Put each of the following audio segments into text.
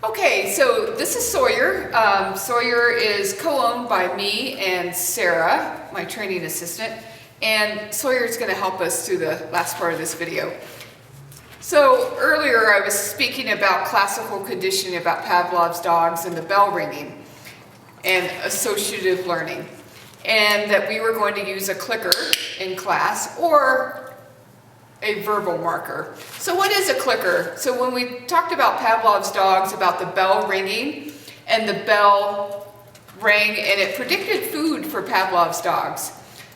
Okay, so this is Sawyer. Sawyer is co-owned by me and Sarah, my training assistant, and Sawyer is going to help us through the last part of this video. So earlier I was speaking about classical conditioning, about Pavlov's dogs and the bell ringing and associative learning, and that we were going to use a clicker in class or a verbal marker. So what is a clicker? So when we talked about Pavlov's dogs, about the bell ringing, and the bell rang and it predicted food for Pavlov's dogs.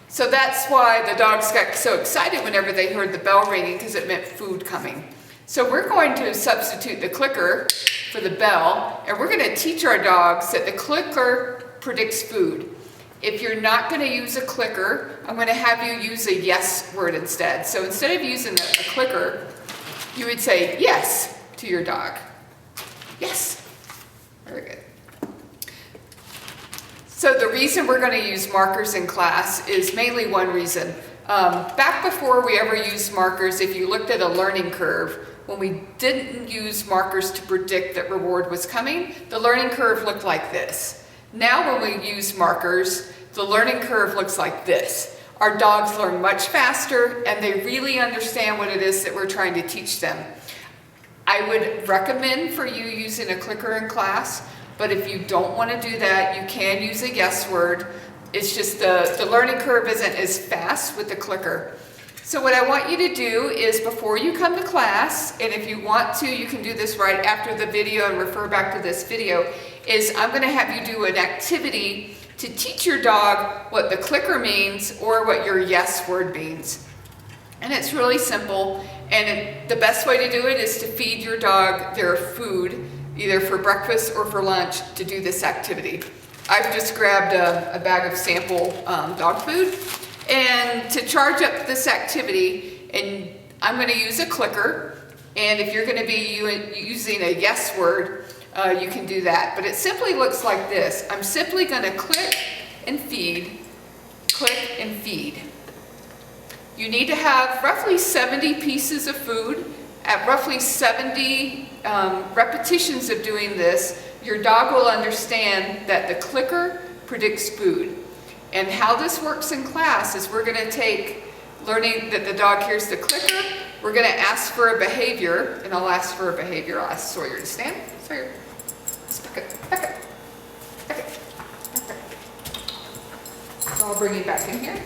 So that's why the dogs got so excited whenever they heard the bell ringing, because it meant food coming. So we're going to substitute the clicker for the bell, and we're going to teach our dogs that the clicker predicts food. If you're not going to use a clicker, I'm going to have you use a yes word instead. So instead of using a clicker, you would say yes to your dog. Yes. Very good. So the reason we're going to use markers in class is mainly one reason. Back before we ever used markers, if you looked at a learning curve, when we didn't use markers to predict that reward was coming, the learning curve looked like this. Now when we use markers, the learning curve looks like this. Our dogs learn much faster and they really understand what it is that we're trying to teach them. I would recommend for you using a clicker in class, but if you don't want to do that, you can use a yes word. It's just the learning curve isn't as fast with the clicker. So what I want you to do is, before you come to class, and if you want to, you can do this right after the video and refer back to this video, is I'm going to have you do an activity to teach your dog what the clicker means or what your yes word means. And it's really simple, and the best way to do it is to feed your dog their food, either for breakfast or for lunch, to do this activity. I've just grabbed a bag of sample dog food, and to charge up this activity, and I'm going to use a clicker, and if you're going to be using a yes word, you can do that. But it simply looks like this. I'm simply going to click and feed, click and feed. You need to have roughly 70 pieces of food. At roughly 70 repetitions of doing this, your dog will understand that the clicker predicts food. And how this works in class is we're going to take learning that the dog hears the clicker, we're going to ask for a behavior, and I'll ask for a behavior. I'll ask Sawyer to stand. Sawyer, back up, back up, back up, back up. So I'll bring you back in here.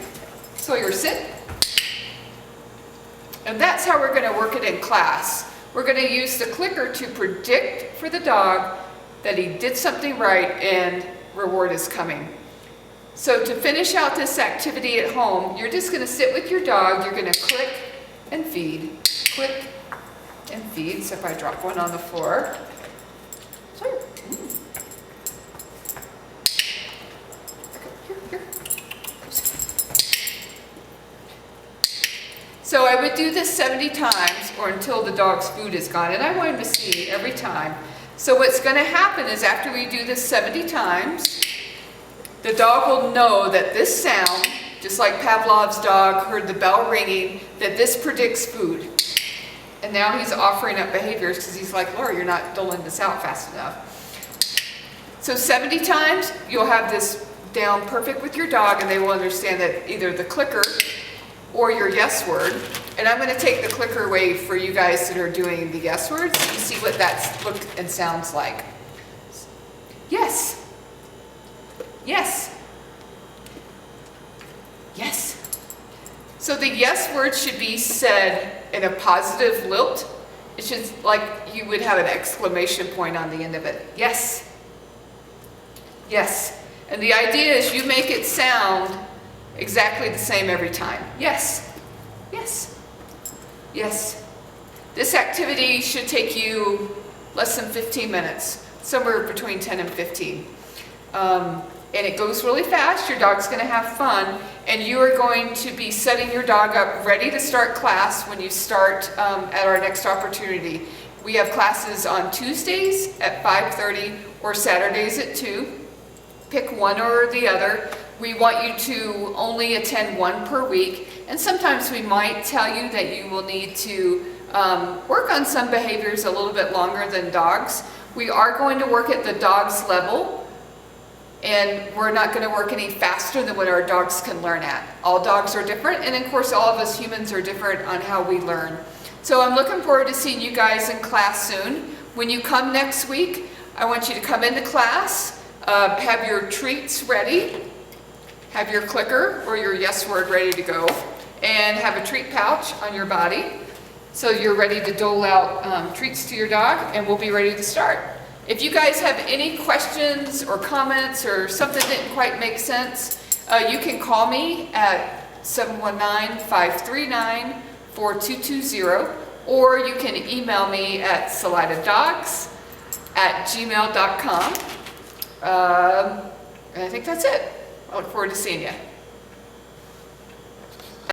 Sawyer, sit. And that's how we're going to work it in class. We're going to use the clicker to predict for the dog that he did something right and reward is coming. So to finish out this activity at home, you're just going to sit with your dog. You're going to click and feed, click and feed. So if I drop one on the floor, sorry. Here. So I would do this 70 times or until the dog's food is gone, and I want him to see every time. So what's going to happen is after we do this 70 times, the dog will know that this sound, just like Pavlov's dog heard the bell ringing, that this predicts food. And now he's offering up behaviors because he's like, Laura, you're not doling this out fast enough. So 70 times, you'll have this down perfect with your dog, and they will understand that either the clicker or your yes word. And I'm going to take the clicker away for you guys that are doing the yes words and see what that looks and sounds like. Yes. Yes. Yes. So the yes word should be said in a positive lilt. It's just like you would have an exclamation point on the end of it. Yes. Yes. And the idea is you make it sound exactly the same every time. Yes. Yes. Yes. This activity should take you less than 15 minutes, somewhere between 10 and 15. And it goes really fast. Your dog's going to have fun, and you are going to be setting your dog up ready to start class when you start at our next opportunity. We have classes on Tuesdays at 5:30 or Saturdays at 2. Pick one or the other. We want you to only attend one per week, and sometimes we might tell you that you will need to work on some behaviors a little bit longer than dogs. We are going to work at the dog's level, and we're not going to work any faster than what our dogs can learn at. All dogs are different, and of course all of us humans are different on how we learn. So I'm looking forward to seeing you guys in class soon. When you come next week, I want you to come into class, have your treats ready, have your clicker or your yes word ready to go, and have a treat pouch on your body. So you're ready to dole out treats to your dog, and we'll be ready to start. If you guys have any questions or comments or something didn't quite make sense, you can call me at 719-539-4220, or you can email me at salidadogs@gmail.com. And I think that's it. I look forward to seeing you.